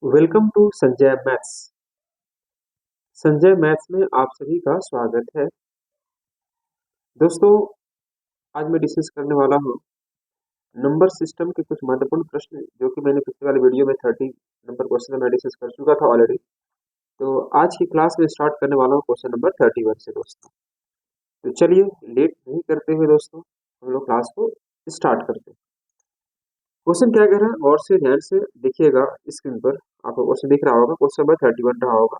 Welcome to Sanjay maths. Sanjay maths में आप सभी का स्वागत है। दोस्तों, आज मैं डिस्कस करने वाला हूँ नंबर सिस्टम के कुछ महत्वपूर्ण प्रश्न जो कि मैंने पिछले वाले वीडियो में 30 नंबर क्वेश्चन में डिस्कस कर चुका था ऑलरेडी। तो आज की क्लास में स्टार्ट करने वाला हूँ क्वेश्चन नंबर 31 से दोस्तों। तो चलिए लेट नहीं करते हुए दोस्तों हम लोग क्लास को स्टार्ट करते हैं। क्वेश्चन क्या कह रहा है गौर से ध्यान से देखिएगा। स्क्रीन पर आपको क्वेश्चन दिख रहा होगा, क्वेश्चन नंबर 31 रहा होगा।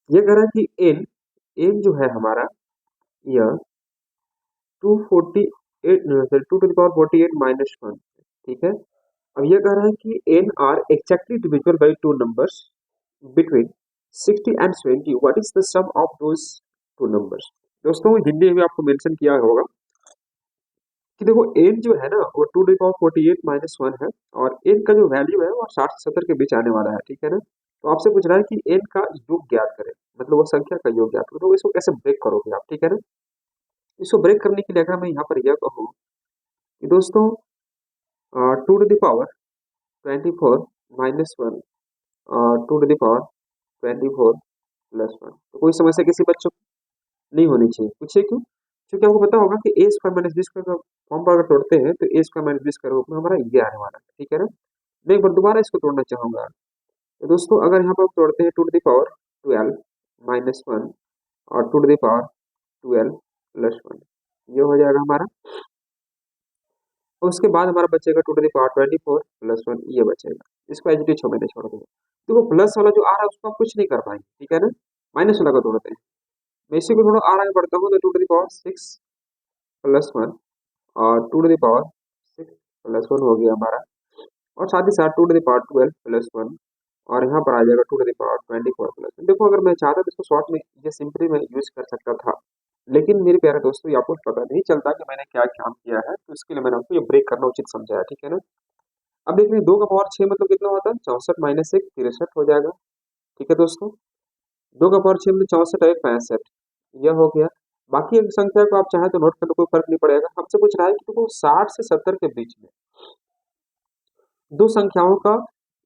ये कह रहा है कि एन एन जो है हमारा यह 248 2 टू द पावर 48 माइनस 1। ठीक है। अब यह कह रहा है कि n r exactly divisible by two numbers between 60 and 70। What is the sum of those two numbers. दोस्तों हिंदी में आपको मेंशन किया होगा कि देखो एन जो है ना वो 2 टू द पावर 48 माइनस 1 है और एन का जो वैल्यू है वो 60 से 70 के बीच आने वाला है। ठीक है ना। तो आपसे पूछ रहा है कि एन का योग ज्ञात करें, मतलब वो संख्या का योग ज्ञात करें। तो इसको कैसे ब्रेक करोगे आप। ठीक है ना। इसको ब्रेक करने के लिए अगर मैं यहाँ पर यह कहूँ कि दोस्तों 2 टू द पावर 24 माइनस 1 और 2 टू द पावर 24 प्लस 1, तो कोई समस्या किसी बच्चों को नहीं होनी चाहिए। पूछिए क्यों। क्योंकि आपको पता होगा कि ए स्क्वायर माइनस बी स्क्वायर का फॉर्म पर अगर तोड़ते हैं तो ए स्क्वायर माइनस बी स्क्वायर रूप में हमारा ये आने वाला है। ठीक है ना। मैं एक बार दोबारा इसको तोड़ना चाहूंगा। तो दोस्तों अगर यहाँ पर आप तोड़ते हैं 2 टू द पावर 12 माइनस 1 और 2 टू द पावर 12 प्लस 1, ये हो जाएगा हमारा। और उसके बाद हमारा बचेगा 2 टू द पावर 24 प्लस 1, ये बचेगा। इसको एज इट इज मैंने छोड़ दिया। देखो प्लस वाला जो आ रहा है उसको आप कुछ नहीं कर पाएंगे। ठीक है ना। माइनस वाला को तोड़ते हैं। मैं इसी को थोड़ा और आगे बढ़ता हूँ तो 2 टू द पावर 6 प्लस 1 और 2 टू द पावर 6 प्लस 1 हो गया हमारा। और साथ ही साथ 2 टू द पावर 12 प्लस 1 और यहाँ पर आ जाएगा 2 टू द पावर 24 प्लस 1। देखो अगर मैं चाहता तो इसको शॉर्ट में ये सिंपली मैं यूज कर सकता था, लेकिन मेरे प्यारे दोस्तों ये आपको पता नहीं चलता कि मैंने क्या काम किया है, तो इसके लिए मैंने आपको ये ब्रेक करना उचित समझा है। ठीक है ना। अब देख रहे 2 का पावर 6 मतलब कितना होता है 64 माइनस 1 63 हो जाएगा। ठीक है दोस्तों। 2 का पावर 6 में 64 और 1 65, यह हो गया। बाकी एक संख्या को आप चाहे तो नोट कर लो, कोई फर्क नहीं पड़ेगा। हमसे पूछ रहा है कि देखो 60 से 70 के बीच में दो संख्याओं का,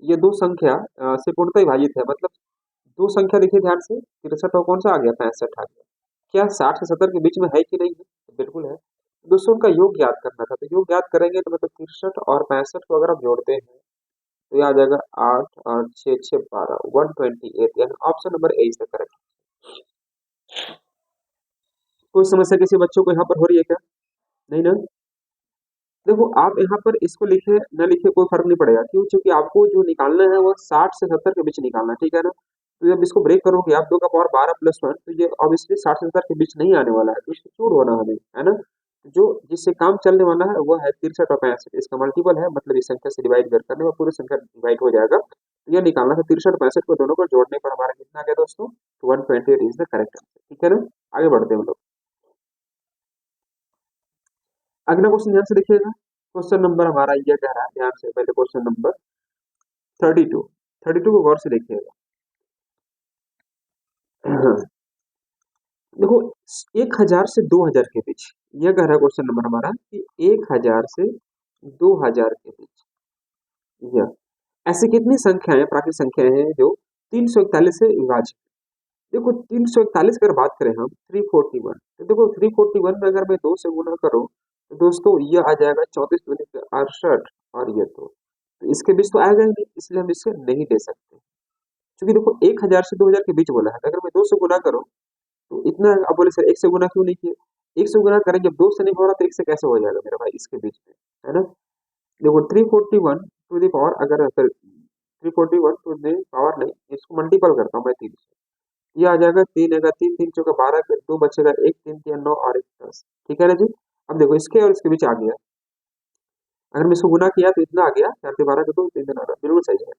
ये दो संख्या से पूर्णतः विभाजित है। मतलब दो संख्या देखिए ध्यान से, 63 और कौन सा आ गया 65 आ गया। क्या 60 से 70 के बीच में है कि नहीं है। तो बिल्कुल है। दोस्तों उनका योग ज्ञात करना था, तो योग ज्ञात करेंगे तो मतलब 63 और 65 को अगर आप जोड़ते हैं तो ये आ जाएगा 8 और 6 6 12 128, यानी option number A is the correct. कोई समस्या किसी बच्चों को यहाँ पर हो रही है क्या। नहीं ना। देखो आप यहाँ पर इसको लिखे न लिखे कोई फर्क नहीं पड़ेगा। क्यों। क्योंकि आपको जो निकालना है वो 60 से 70 के बीच निकालना है। ठीक है ना। तो जब इसको ब्रेक करोगे आप 2 का पावर 12 प्लस 1, तो ये ऑब्वियसली 60 से 70 के बीच नहीं आने वाला है, तो इसको चूड़ होना हमें है ना। जो जिससे काम चलने वाला है वो है 63 और 65, इसका मल्टीपल है, मतलब इस संख्या से डिवाइड करने में पूरी संख्या डिवाइड हो जाएगा। तो यह निकालना था 63 और 65 को दोनों को जोड़ने पर हमारा कितना आ गया दोस्तों 128 इज द करेक्ट आंसर। ठीक है ना। आगे बढ़ते हैं हम लोग। अगला क्वेश्चन ध्यान से देखिएगा। क्वेश्चन नंबर हमारा ये कह रहा है, ध्यान से पहले क्वेश्चन नंबर 32 32 को गौर से देखिएगा। देखो 1000 से 2000 के बीच, यह कह रहा है क्वेश्चन नंबर हमारा कि 1000 से 2000 के बीच यह ऐसी कितनी संख्याएं प्राकृतिक संख्याएं हैं जो 341 से विभाजित। देखो 341 अगर बात करें हम 341, तो देखो 341 में अगर मैं 2 से गुना करूं तो दोस्तों यह आ जाएगा 34 दूनी के 68 और ये तो इसके बीच तो आएगा ही नहीं, इसलिए हम इसे नहीं दे सकते। क्योंकि देखो 1000 से 2000 के बीच बोला है, तो अगर मैं 2 से गुना करूं तो इतना आप बोले सर 1 से गुना क्यों नहीं किए। 1 से गुना करें, जब 2 से नहीं हो रहा तो 1 से कैसे हो जाएगा मेरा भाई इसके बीच में, है ना। देखो 341 टू द पावर, अगर सर 341 टू द पावर नहीं, इसको मल्टीपल करता हूँ मैं 3 से, ये आ जाएगा 3 आएगा 3 3 चौका 12, फिर 2 बचेगा 1 3 3 9 और 1 10। ठीक है ना जी। अब देखो इसके और इसके बीच आ गया, अगर मैं इसको गुना किया तो इतना आ गया 4 से 12 का 2 3 3 12, बिल्कुल सही है।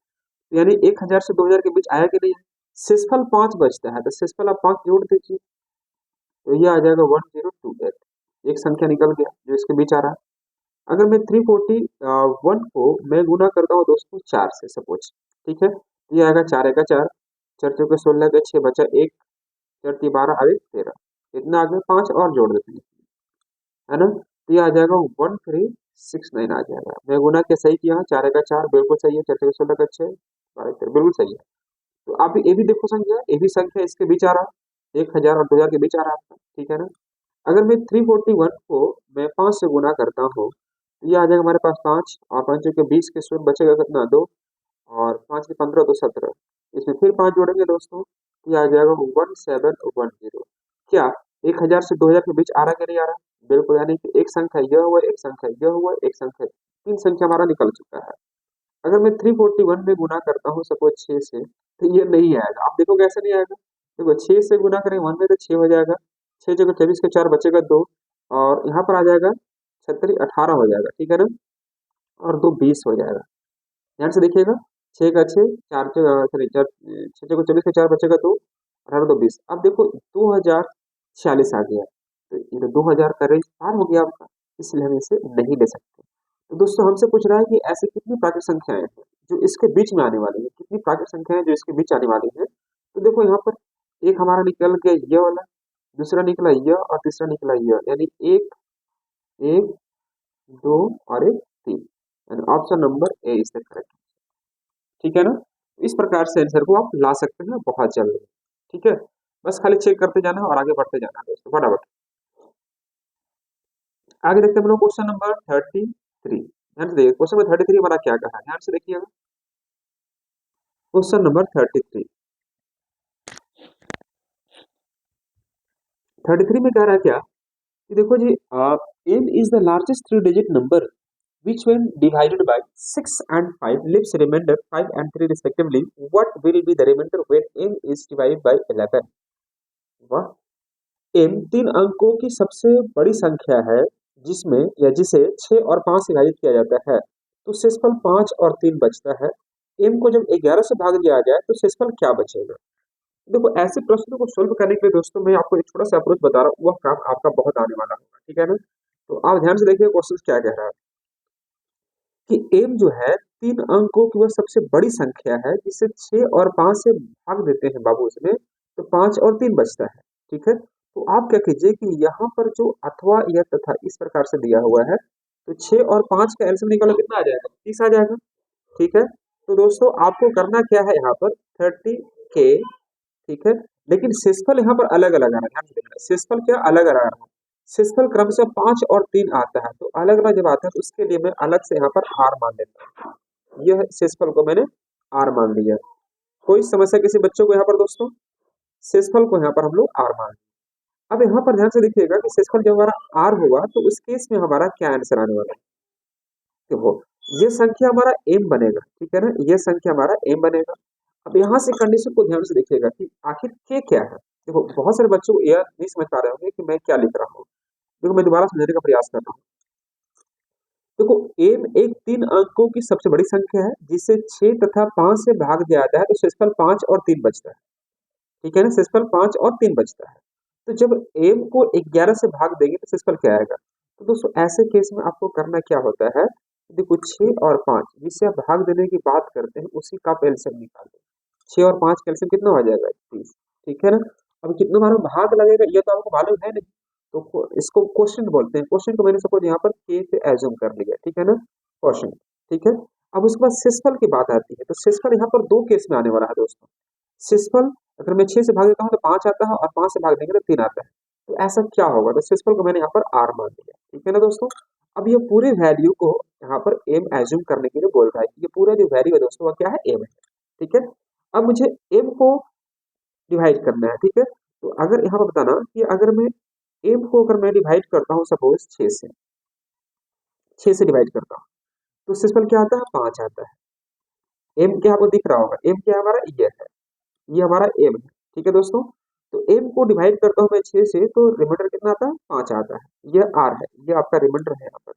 यानी 1000 से 2000 के बीच आया कि नहीं है। शेषफल 5 बचता है, तो शेषफल आप 5 जोड़ दीजिए तो ये आ जाएगा 1028। एक संख्या निकल गया जो इसके बीच आ रहा है। अगर मैं 341 को मैं गुना करता हूँ दोस्तों 4 से सपोज, ठीक है, तो ये आएगा 4 का 4, 4 चौके 16 का 6 बचा 1, 4 3 12 अरे 13, इतना आ गया। 5 और जोड़ देते हैं, है ना। तो ये आ जाएगा 69 आ जाएगा। मैं गुना क्या सही किया, 4 का 4 बिल्कुल सही है, 4 का 16 का 6, 12 का 13 बिल्कुल सही है। तो आप ये भी देखो संख्या, ये भी संख्या इसके बीच आ रहा है, 1000 और 2000 के बीच आ रहा है आपका, ठीक है ना। अगर मैं 341 को मैं 5 से गुना करता हूँ तो ये आ जाएगा हमारे पास 5, और 5 के 20 के शून्य बचेगा कितना, 2, और 5 के 15 तो 17, इसमें फिर 5 जोड़ेंगे दोस्तों तो ये आ जाएगा 1710। क्या 1000 से 2000 के बीच आ रहा है कि नहीं आ रहा? बिल्कुल, यानी कि एक संख्या यह हुआ, एक संख्या यह हुआ, एक संख्या, 3 संख्या हमारा निकल चुका है। अगर मैं 341 में गुना करता हूँ सपोज 6 से, तो ये नहीं आएगा। आप देखो कैसे नहीं आएगा, देखो 6 से गुना करेंगे 1 में तो 6 हो जाएगा, 6 जगह 24 के 4 बचेगा 2, और यहाँ पर आ जाएगा 36 18 हो जाएगा, ठीक है ना, और 2 20 हो जाएगा। ध्यान से देखिएगा, 6 का 6, 4 सॉरी 4, 6 जगह 24 के 4 बचेगा 2, 18 2 20। अब देखो 2046 आ गया, तो ये तो 2000 का रेंज पार हो गया आपका, इसलिए हम इसे नहीं ले सकते। तो दोस्तों हमसे पूछ रहा है कि ऐसी कितनी प्राकृतिक संख्याएं हैं जो इसके बीच में आने वाली है, कितनी प्राकृतिक संख्याएं जो इसके बीच आने वाली है। तो देखो यहाँ पर एक हमारा निकल गया ये वाला, दूसरा निकला यह, और तीसरा निकला यह, यानी एक, एक, दो, और एक, तीन, यानी option number A is the correct, ठीक है ना। इस प्रकार से आंसर को आप ला सकते हैं बहुत जल्द, ठीक है। बस खाली चेक करते जाना है और आगे बढ़ते जाना है दोस्तों फटाफट। आगे देखते हैं हम लोग क्वेश्चन नंबर 33। ध्यान से देखिए क्वेश्चन नंबर 33 हमारा क्या कहा है, ध्यान से देखिएगा। क्वेश्चन नंबर 33 में कह रहा है क्या कि देखो जी, m is the largest three digit number which when divided by 6 and 5 leaves remainder 5 and 3 respectively, what will be the remainder when m is divided by 11? वाह, m 3 अंकों की सबसे बड़ी संख्या है जिसमें या जिसे 6 और 5 से विभाजित किया जाता है, तो शेषफल 5 और 3 बचता है। m को जब 11 से भाग दिया जाए तो शेषफल क्या बचेगा? देखो ऐसे प्रश्नों को सोल्व करने के लिए दोस्तों मैं आपको एक छोटा सा अप्रोच बता रहा हूँ, वह काम आपका बहुत आने वाला होगा, ठीक है ना। तो आप ध्यान से देखिए क्वेश्चन क्या कह रहा है कि m जो है 3 अंकों की वह सबसे बड़ी संख्या है जिसे 6 और 5 से भाग देते हैं बाबू उसमें, तो 5 और 3 बचता है, ठीक है। तो आप क्या कीजिए कि यहाँ पर जो अथवा या तथा इस प्रकार से दिया हुआ है, तो 6 और 5 का एलसीएम निकालो कितना आ जाएगा, 30 आ जाएगा, ठीक है। तो दोस्तों आपको करना क्या है यहाँ पर 30 के, ठीक है, लेकिन शेषफल यहाँ पर अलग अलग आ रहा है, ध्यान से देखना शेषफल क्या अलग अलग आ रहा है। शेषफल क्रमशः 5 और 3 आता है, तो अलग अलग जब आता है तो उसके लिए मैं अलग से यहाँ पर आर मान लेता हूँ, यह शेषफल को मैंने आर मान लिया। कोई समस्या किसी बच्चों को यहाँ पर दोस्तों, शेषफल को यहाँ पर हम लोग आर मान लिया। अब यहाँ पर ध्यान से देखिएगा कि शेषफल जब हमारा आर होगा तो उस केस में हमारा क्या आंसर आने वाला है, देखो ये संख्या हमारा एम बनेगा, ठीक है ना, ये संख्या हमारा एम बनेगा। अब यहाँ से कंडीशन को ध्यान से देखिएगा कि आखिर के क्या है। देखो बहुत सारे बच्चों को यह नहीं समझ पा रहे होंगे कि मैं क्या लिख रहा हूँ, देखो मैं दोबारा समझाने का प्रयास कर रहा हूँ। देखो एम एक 3 अंकों की सबसे बड़ी संख्या है जिसे 6 तथा 5 से भाग दिया जाता है, तो शेषफल 5 और 3 बचता है, ठीक है ना, शेषफल 5 और 3 बचता है। तो जब एम को 11 से भाग देंगे तो शेषफल क्या आएगा। तो दोस्तों ऐसे केस में आपको करना क्या होता है, देखो 6 और 5 जिससे आप भाग देने की बात करते हैं उसी का आप एलसीएम निकाल दो, 6 और 5 का एलसीएम कितना हो जाएगा 30, ठीक है ना। अब कितना हमारा भाग लगेगा ये तो आपको मालूम है नहीं, तो इसको क्वेश्चन बोलते हैं, क्वेश्चन को मैंने सपोज यहाँ पर के पे एज्यूम कर लिया, ठीक है ना, क्वेश्चन, ठीक है। अब उसके बाद शेषफल की बात आती है, तो शेषफल यहाँ पर दो केस में आने वाला है दोस्तों। शेषफल अगर मैं 6 से भाग देता हूँ तो 5 आता है, और 5 से भाग देंगे तो 3 आता है, तो ऐसा क्या होगा, तो शेषफल को मैंने यहाँ पर आर मान दिया, ठीक है ना दोस्तों। अब ये पूरे वैल्यू को यहाँ पर एम एज्यूम करने के लिए बोल रहा है कि ये पूरा जो वैल्यू है दोस्तों वह क्या है, एम है, ठीक है। अब मुझे एम को डिवाइड करना है, ठीक है। तो अगर यहाँ पर बताना कि अगर मैं एम को अगर मैं डिवाइड करता हूँ सपोज 6 से डिवाइड करता हूँ तो शेषफल क्या आता है, 5 आता है। एम क्या आपको दिख रहा होगा, एम क्या हमारा ये है, ये हमारा एम है, ठीक है दोस्तों। तो एम को डिवाइड करता हूँ मैं 6 से, तो रिमाइंडर कितना आता है, 5 आता है, ये आर है, ये आपका रिमाइंडर है, यहाँ पर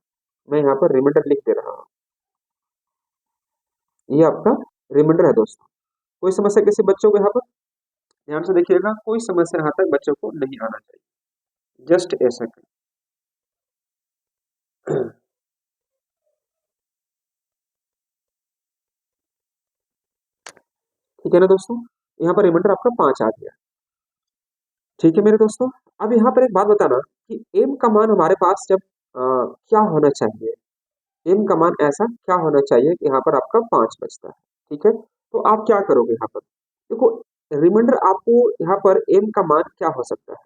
मैं यहाँ पर रिमाइंडर लिख दे रहा हूँ, ये आपका रिमाइंडर है दोस्तों। कोई समस्या किसी बच्चों को यहाँ पर, ध्यान से देखिएगा, कोई समस्या यहाँ तक बच्चों को नहीं आना चाहिए, जस्ट ए सेकंड। ठीक है ना दोस्तों, यहाँ पर रिमाइंडर आपका 5 आ गया, ठीक है मेरे दोस्तों। अब यहाँ पर एक बात बताना कि एम का मान हमारे पास जब क्या होना चाहिए, m का मान ऐसा क्या होना चाहिए कि यहाँ पर आपका 5 बचता है, ठीक है। तो आप क्या करोगे यहाँ पर, देखो रिमाइंडर आपको यहाँ पर m का मान क्या हो सकता है।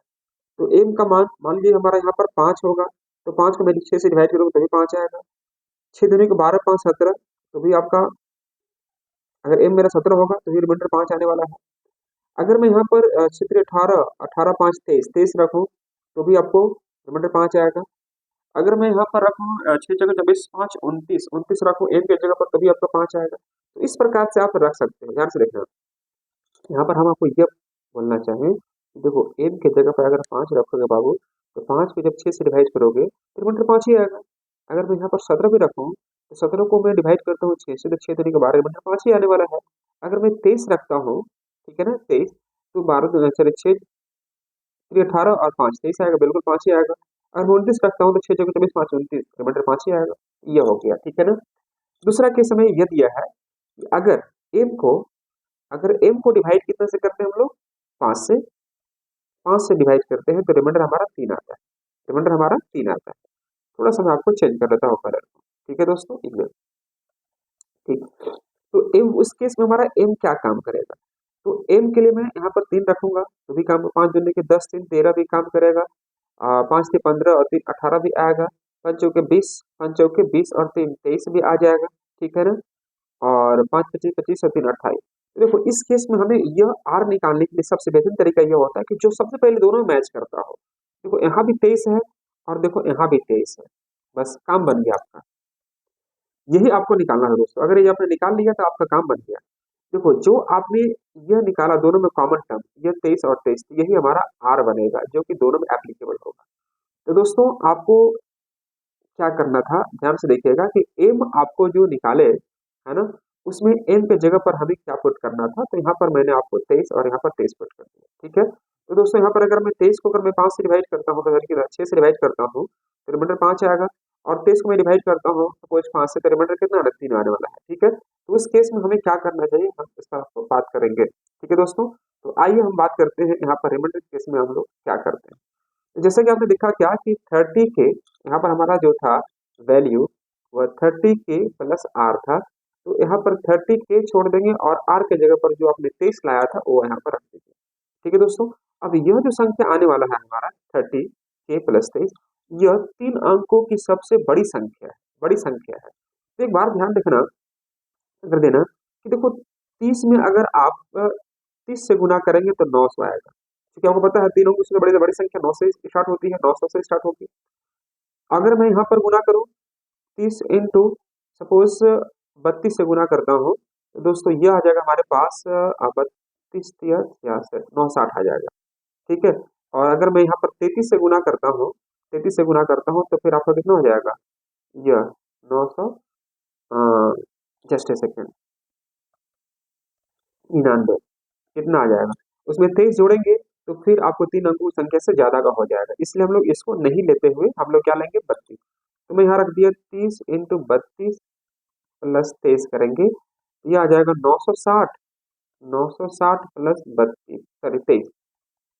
तो m का मान मान लीजिए हमारा यहाँ पर 5 होगा, तो 5 को मैंने 6 से डिवाइड करोगे तो भी 5 आएगा। 6 दूनी को 12, 5 17, तो भी आपका अगर m मेरा 17 होगा तो भी रिमाइंडर 5 आने वाला है। अगर मैं यहाँ पर 6 18, 18 5 23, 23 रखूँ तो भी आपको रिमाइंडर 5 आएगा। अगर मैं यहाँ पर रखूँ 6 जगह 24 5 29, 29 रखूँ m की जगह पर तभी आपका 5 आएगा। तो इस प्रकार से आप रख सकते हैं, ध्यान से देखना। यहाँ पर हम आपको यह बोलना चाहें कि देखो m की जगह पर अगर 5 रखोगे बाबू, तो 5 को जब 6 से डिवाइड करोगे तो रिमाइंडर 5 ही आएगा। अगर मैं यहाँ पर 17 भी रखूँ तो 17 को मैं डिवाइड करता हूँ 6 से, तो 6 तरीके 12, रिमाइंडर 5 ही आने वाला है। अगर मैं 23 रखता हूँ, ठीक है ना, 23, तो 12 2 चले 6 18 और 5 23 आएगा, बिल्कुल 5 ही आएगा। अगर मैं 29 रखता हूँ तो 6 जगह 24 5 29, रिमाइंडर 5 ही आएगा। ये हो गया, ठीक है ना। दूसरा केस हमें यह दिया है कि अगर m को डिवाइड कितने से करते हैं हम लोग, 5 से, 5 से डिवाइड करते हैं तो रिमाइंडर हमारा 3 आता है। रिमाइंडर हमारा 3 आता है। थोड़ा सा मैं आपको चेंज कर देता हूँ कलर को, ठीक है दोस्तों, इग्नोर, ठीक। तो m उस केस में हमारा m क्या काम करेगा, तो m के लिए मैं यहाँ पर 3 रखूंगा तो भी काम, 5 दूनी के 10 3 13 भी काम करेगा। 5 से 15 और 3 18 भी आएगा। 5 चौके 20, 5 चौके 20 और 3 23 भी आ जाएगा, ठीक है ना। और 5 25 25 और 3 28। तो देखो इस केस में हमें यह आर निकालने के लिए सबसे बेहतरीन तरीका यह होता है कि जो सबसे पहले दोनों मैच करता हो। देखो यहाँ भी 23 है और देखो यहाँ भी 23 है, बस काम बन गया आपका। यही आपको निकालना है दोस्तों। अगर ये आपने निकाल लिया तो आपका काम बन गया। देखो जो आपने यह निकाला दोनों में कॉमन टर्म, यह 23 और 23, यही हमारा आर बनेगा जो कि दोनों में एप्लीकेबल होगा। तो दोस्तों आपको क्या करना था, ध्यान से देखिएगा कि एम आपको जो निकाले, है ना, उसमें एम के जगह पर हमें क्या पुट करना था। तो यहाँ पर मैंने आपको 23 और यहाँ पर 23 पुट कर दिया, ठीक है। तो दोस्तों यहाँ पर अगर मैं 23 को अगर मैं 5 से डिवाइड करता हूँ, तो 6 से डिवाइड करता हूँ तो रिमाइंडर 5 आएगा। और 23 को मैं डिवाइड करता हूँ सपोज 5 से, तो रिमाइंडर कितना आना, 3 आने वाला है, ठीक है। तो उस केस में हमें क्या करना चाहिए, हम इसका बात करेंगे, ठीक है दोस्तों। तो आइए हम बात करते हैं यहाँ पर रिमाइंडर केस में हम लोग क्या करते हैं। तो जैसे कि आपने देखा क्या कि 30 के यहाँ पर हमारा जो था वैल्यू, वह 30 के प्लस आर था। तो यहाँ पर 30 के छोड़ देंगे और आर के जगह पर जो आपने 23 लाया था वो यहाँ पर रख दीजिए, ठीक है दोस्तों। अब यह जो संख्या आने वाला है हमारा 30 के प्लस 23, यह 3 अंकों की सबसे बड़ी संख्या है, बड़ी संख्या है। तो एक बार ध्यान रखना, कर देना कि देखो 30 में अगर आप 30 से गुना करेंगे तो 900 आएगा, क्योंकि आपको पता है तीनों की सबसे बड़ी बड़ी संख्या 9 से स्टार्ट होती है, 900 से स्टार्ट होगी। अगर मैं यहाँ पर गुना करूँ 30 इंटू सपोज 32 से गुना करता हूँ, तो दोस्तों ये आ जाएगा हमारे पास 32 66 960 आ जाएगा, ठीक है। और अगर मैं यहाँ पर 33 से गुना करता हूँ, 33 से गुना करता हूँ तो फिर आपका कितना हो जाएगा, यह 900, जस्ट ए सेकेंड, 99, कितना आ जाएगा। उसमें 23 जोड़ेंगे तो फिर आपको 3 अंकों की संख्या से ज्यादा का हो जाएगा, इसलिए हम लोग इसको नहीं लेते हुए हम लोग क्या लेंगे, 32। तो मैं यहाँ रख दिया 30 इंटू 32 प्लस 23 करेंगे, ये आ जाएगा 960, 960 प्लस 32, सॉरी 23,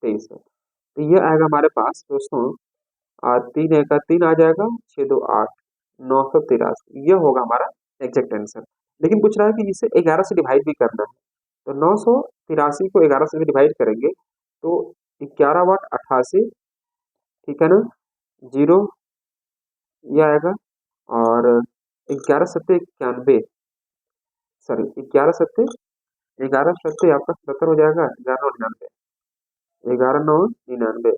23 है। तो ये आएगा हमारे पास दोस्तों, 3 एक का 3 आ जाएगा, 6 2 8, 983, यह होगा हमारा एग्जैक्ट आंसर। लेकिन पूछ रहा है कि इसे 11 से डिवाइड भी करना है, तो 983 को 11 से डिवाइड करेंगे तो 11 वाट 88, ठीक है ना, जीरो ये आएगा। और 11 सत्ते 91, सॉरी 11 सत्ते आपका 70 हो जाएगा, 11 9 99, 11 9 99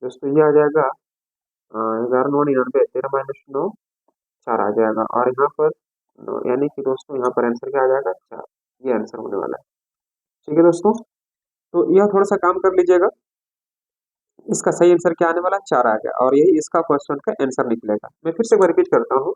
दोस्तों ये आ जाएगा 11 9 99, 13 - 9 4 आ जाएगा। और यहाँ पर यानी कि दोस्तों यहाँ पर आंसर क्या आ जाएगा, 4, ये आंसर होने वाला है, ठीक है दोस्तों। तो यह थोड़ा सा काम कर लीजिएगा, इसका सही आंसर क्या आने वाला, 4 आ गया और यही इसका क्वेश्चन का आंसर निकलेगा। मैं फिर से रिपीट करता हूँ,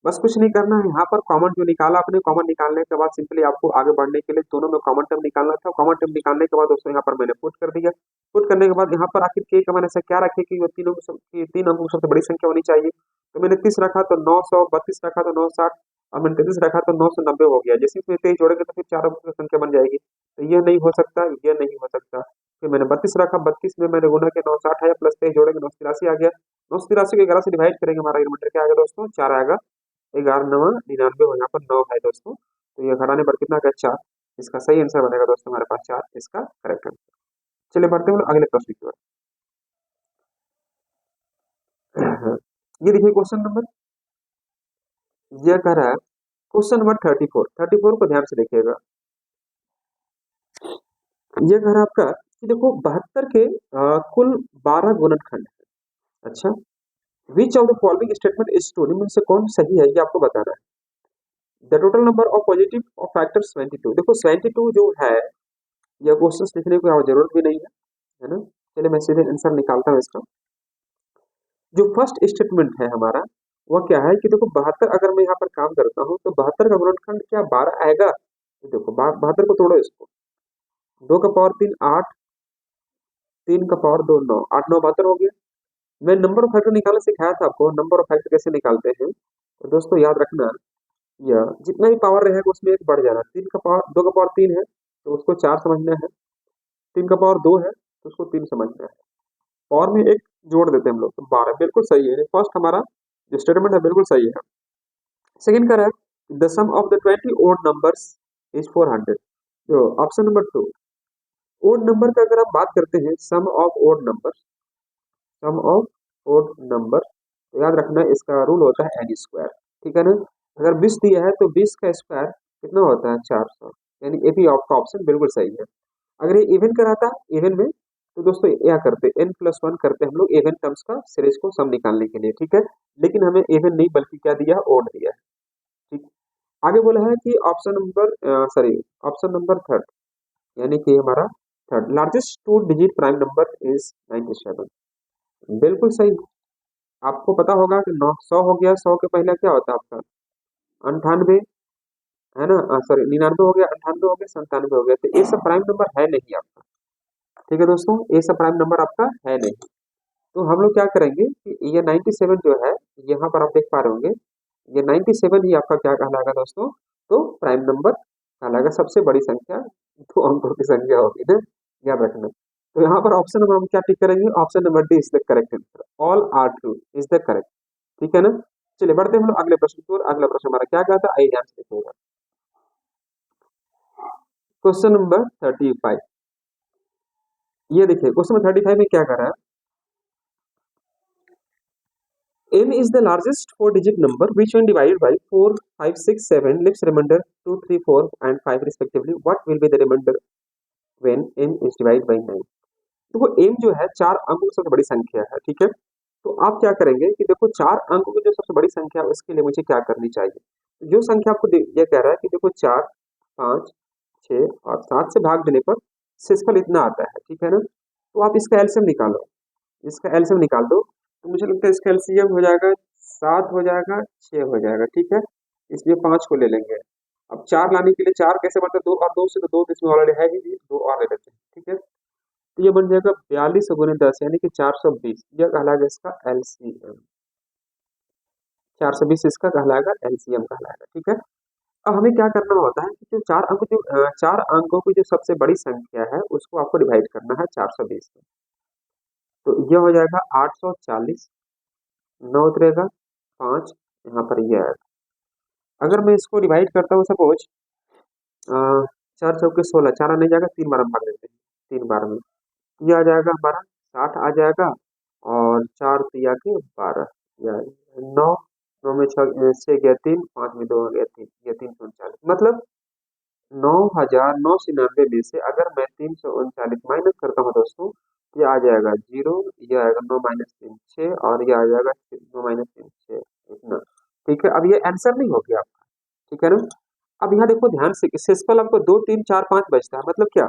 बस कुछ नहीं करना है, यहाँ पर कॉमन जो निकाला आपने, कॉमन निकालने के बाद सिंपली आपको आगे बढ़ने के लिए दोनों में कॉमन टर्म निकालना था। कॉमन टर्म निकालने के बाद दोस्तों यहाँ पर मैंने पुट कर दिया। पुट करने के बाद यहाँ पर आखिर के का मैंने ऐसा क्या रखे कि वो तीन अंकों की सबसे बड़ी संख्या होनी चाहिए। तो मैंने 30 रखा तो 900, 32 रखा तो 960 और मैंने 33 रखा तो 990 हो गया। जैसे इसमें 23 जोड़ेंगे तो फिर 4 अंकों की संख्या बन जाएगी। तो यह नहीं हो सकता, यह नहीं हो सकता। फिर मैंने 32 रखा, 32 में मैंने गुना किया 960 आया, प्लस 23 जोड़ेंगे 983 आ गया। 983 को 11 से डिवाइड करेंगे, हमारा रिमाइंडर क्या आएगा दोस्तों, 4 आएगा। 11 9 99 हो, यहाँ पर 9 है दोस्तों, तो ये घटाने पर कितना का 4। इसका सही आंसर बनेगा दोस्तों हमारे पास 4, इसका करेक्ट आंसर। चलिए बढ़ते हैं अगले प्रश्न की ओर। ये देखिए क्वेश्चन नंबर, ये कह रहा है क्वेश्चन नंबर 34 को ध्यान से देखिएगा। ये कह रहा है आपका कि देखो 72 के कुल 12 गुणनखंड है। अच्छा, which of the following statement is true, इनमें से कौन सही है ये आपको बताना है। The total number of positive of factors 22, देखो 22 जो है, यह क्वेश्चन लिखने की जरूरत भी नहीं है ना। चलिए मैं सीधे आंसर निकालता हूँ इसका। जो फर्स्ट स्टेटमेंट है हमारा, वह क्या है कि देखो 72, अगर मैं यहाँ पर काम करता हूँ तो 72 का गुणनखंड क्या 12 आएगा। तो देखो 72 को तोड़ो, इसको 2 का पावर 3 8, 3 का पावर 2 9, 8 9 72 हो गया। मैं नंबर ऑफ फैक्टर निकालना सिखाया था आपको, नंबर ऑफ फैक्टर कैसे निकालते हैं। तो दोस्तों याद रखना, यह जितना भी पावर रहेगा उसमें एक बढ़ जाना। 3 का पावर 2 का पावर 3 है तो उसको 4 समझना है, 3 का पावर 2 है तो उसको 3 समझना है, पावर में एक जोड़ देते हैं हम लोग तो 12। बिल्कुल सही है, फर्स्ट हमारा जो स्टेटमेंट है बिल्कुल सही है। सेकंड का है the sum of the 20 odd numbers is 400। जो ऑप्शन नंबर 2, ओड नंबर का अगर आप बात करते हैं, sum of odd number, sum of odd number, तो याद रखना इसका रूल होता है एन स्क्वायर, ठीक है ना। अगर 20 दिया है तो 20 का स्क्वायर कितना होता है 400, यानी ए भी आपका ऑप्शन बिल्कुल सही है। अगर ये इवन कराता इवन में, तो दोस्तों क्या करते n+1 करते हम लोग इवन टर्म्स का सीरीज को सम निकालने के लिए, ठीक है। लेकिन हमें इवन नहीं बल्कि क्या दिया है, ओड दिया है, ठीक। आगे बोला है कि option number sorry option number third, यानी कि हमारा third largest two digit prime number is 97। बिल्कुल सही। आपको पता होगा कि 900 हो गया, 100 के पहले क्या होता है आपका 98, है ना, सॉरी 99 हो गया, 98 हो गया, 97 हो गया, तो ये सब प्राइम नंबर है नहीं आपका, ठीक है दोस्तों, ये सब प्राइम नंबर आपका है नहीं। तो हम लोग क्या करेंगे कि ये 97 जो है, यहाँ पर आप देख पा रहे होंगे, ये 97 ही आपका क्या कहलाएगा दोस्तों, तो प्राइम नंबर कहलाएगा। सबसे बड़ी संख्या 2 अंकों की संख्या होगी ना, याद रखना। तो यहाँ पर ऑप्शन नंबर हम क्या टिक करेंगे, option number d is the correct answer, all are true is the correct, ठीक है ना। चलिए बढ़ते हैं हम लोग अगले प्रश्न की ओर। अगला प्रश्न हमारा क्या कहता है, आइए ध्यान से देखिएगा। क्वेश्चन नंबर 35, ये देखिए क्वेश्चन नंबर 35 में क्या कर रहा है, m is the largest four digit number which when divided by 4 5 6 7 leaves remainder 2 3 4 and 5 respectively, what will be the remainder when m is divided by 9। देखो m जो है 4 अंकों की सबसे बड़ी संख्या है, ठीक है। तो आप क्या करेंगे कि देखो 4 अंकों की जो सबसे बड़ी संख्या है उसके लिए मुझे क्या करनी चाहिए। जो संख्या आपको ये कह रहा है कि देखो 4 5 6 और 7 से भाग देने पर शेषफल इतना आता है, ठीक है ना। तो आप इसका एलसीएम निकालो, इसका एलसीएम निकाल दो, तो मुझे लगता है इसका एलसीएम हो जाएगा 7 हो जाएगा 6 हो जाएगा, ठीक है। इसलिए 5 को ले लेंगे। अब 4 लाने के लिए 4 कैसे बनता है, 2 और 2 से, तो 2 तो इसमें ऑलरेडी है ही, 2 और ले लेते हैं, ठीक है। तो ये बन जाएगा 42 गुने 10 यानी कि 420, यह कहलाएगा इसका एलसीएम। 420 इसका कहलाएगा एलसीएम कहलाएगा, ठीक है। अब हमें क्या करना होता है कि जो 4 अंकों की जो सबसे बड़ी संख्या है उसको आपको डिवाइड करना है 420 में। तो ये हो जाएगा 840, 9 उतरेगा 5, यहाँ पर ये आएगा। अगर मैं इसको डिवाइड करता हूँ सपोज 4 चौके 16, 4 नहीं जाएगा, 3 बार हम भाग देते हैं, 3 बार में ये आ जाएगा हमारा 60 आ जाएगा, और 4 तिया के 12, या 9, 9 में 6 गया 3, 5 में 2 हो गया 3, ये 339, मतलब 9,999 में से अगर मैं 339 माइनस करता हूँ दोस्तों, ये आ जाएगा 0, ये आएगा 9 माइनस 3 6, और ये आ जाएगा 9 माइनस 3 6, इतना, ठीक है। अब ये आंसर नहीं हो गया आपका, ठीक है ना। अब यहाँ देखो ध्यान से, शेषफल आपको 2 3 4 5 बचता है, मतलब क्या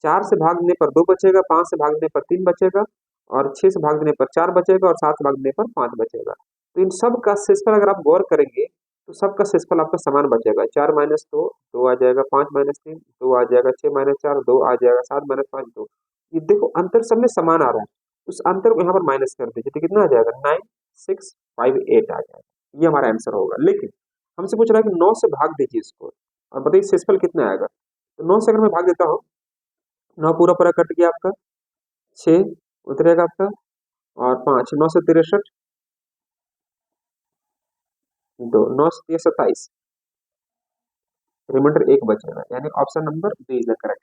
4 से भाग देने पर 2 बचेगा, 5 से भाग देने पर 3 बचेगा, और 6 से भाग देने पर 4 बचेगा, और 7 से भाग देने पर 5 बचेगा। तो इन सब का शेषफल अगर आप गौर करेंगे तो सबका शेषफल आपका समान बचेगा। 4 माइनस 2 2 आ जाएगा, 5 माइनस 3 2 आ जाएगा, 6 माइनस 4 2 आ जाएगा, 7 माइनस 5 2। ये देखो अंतर सब में समान आ रहा है, उस अंतर को यहाँ पर माइनस कर दीजिए, तो कितना आ जाएगा 9658 आ जाएगा, ये हमारा आंसर होगा। लेकिन हमसे पूछ रहा है कि 9 से भाग दीजिए इसको और बताइए शेषफल कितना आएगा। तो 9 से अगर मैं भाग देता हूँ, 9 पूरा पूरा कट गया आपका, 6 उतरेगा आपका, और 5 9 से 63, दो, 9 से 27, रिमाइंडर 1 बचेगा, यानी option number b is the correct.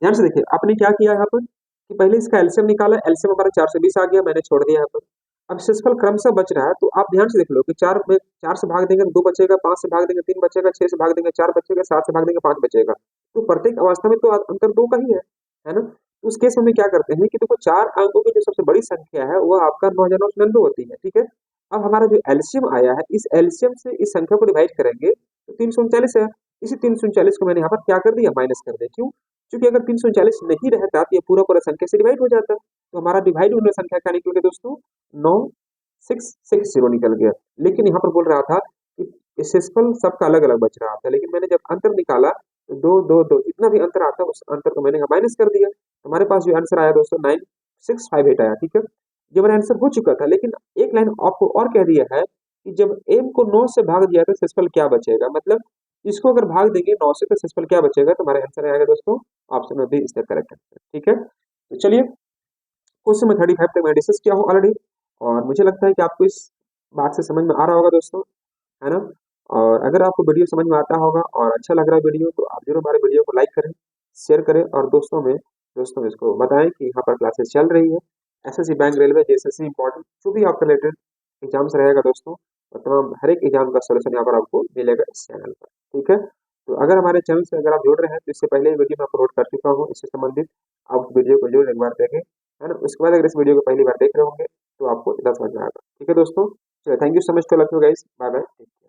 ध्यान से देखिए आपने क्या किया यहाँ पर कि पहले इसका एलसीएम निकाला, एलसीएम हमारा 420 आ गया, मैंने छोड़ दिया यहाँ पर। अब शेषफल क्रमशः बच रहा है, तो आप ध्यान से देख लो कि 4 से भाग देंगे तो 2 बचेगा, 5 से भाग देंगे 3 बचेगा, 6 से भाग देंगे 4 बचेगा, 7 से भाग देंगे 5 बचेगा। तो प्रत्येक अवस्था में तो अंतर 2 का ही है ना। तो उस केस में हम क्या करते हैं कि देखो 4 अंकों की जो सबसे बड़ी संख्या है वह आपका 9999 होती है, ठीक है। अब हमारा जो एलसीएम आया है, इस एलसीएम से इस संख्या को डिवाइड करेंगे तो 339 है। इसी 339 को मैंने यहाँ पर क्या कर दिया, माइनस कर दिया। क्यों? क्योंकि अगर 339 नहीं रहता तो ये पूरा पूरा संख्या से डिवाइड हो जाता। तो हमारा डिवाइड होने वाली संख्या क्या निकल गया दोस्तों, 9660 निकल गया। लेकिन यहाँ पर बोल रहा था कि शेषफल सबका अलग अलग बच रहा था, लेकिन मैंने जब अंतर निकाला तो 2 2 2 जितना भी अंतर आता उस अंतर को मैंने माइनस कर दिया। हमारे पास जो आंसर आया दोस्तों 9658 आया, ठीक है। ये हमारा आंसर हो चुका था, लेकिन एक लाइन आपको और कह दिया है कि जब m को 9 से भाग दिया तो शेषफल क्या बचेगा, मतलब इसको अगर भाग देंगे 9 से तो शेषफल क्या बचेगा, तो हमारा आंसर आएगा दोस्तों ऑप्शन में b is the correct answer, ठीक है। तो चलिए क्वेश्चन में 35 तक मैं डिस्कस किया हूँ ऑलरेडी, और मुझे लगता है कि आपको इस बात से समझ में आ रहा होगा दोस्तों, है ना। और अगर आपको वीडियो समझ में आता होगा और अच्छा लग रहा है वीडियो, तो आप जरूर हमारे वीडियो को लाइक करें, शेयर करें, और दोस्तों इसको बताएं कि यहाँ पर क्लासेस चल रही है। SSC, bank, railway, JSSC important जो भी आपका रिलेटेड एग्जाम्स रहेगा दोस्तों, और तमाम हर एक एग्जाम का सोल्यूशन यहाँ पर आपको मिलेगा इस चैनल पर, ठीक है। तो अगर हमारे चैनल से अगर आप जुड़ रहे हैं तो इससे पहले ही वीडियो मैं अपलोड कर चुका हूँ इससे संबंधित, आप वीडियो को जरूर एक बार देखें, है ना। उसके बाद अगर इस वीडियो को पहली बार देख रहे होंगे तो आपको इतना समझ में आएगा, ठीक है दोस्तों। चलिए, thank you so much to all of you guys, bye bye.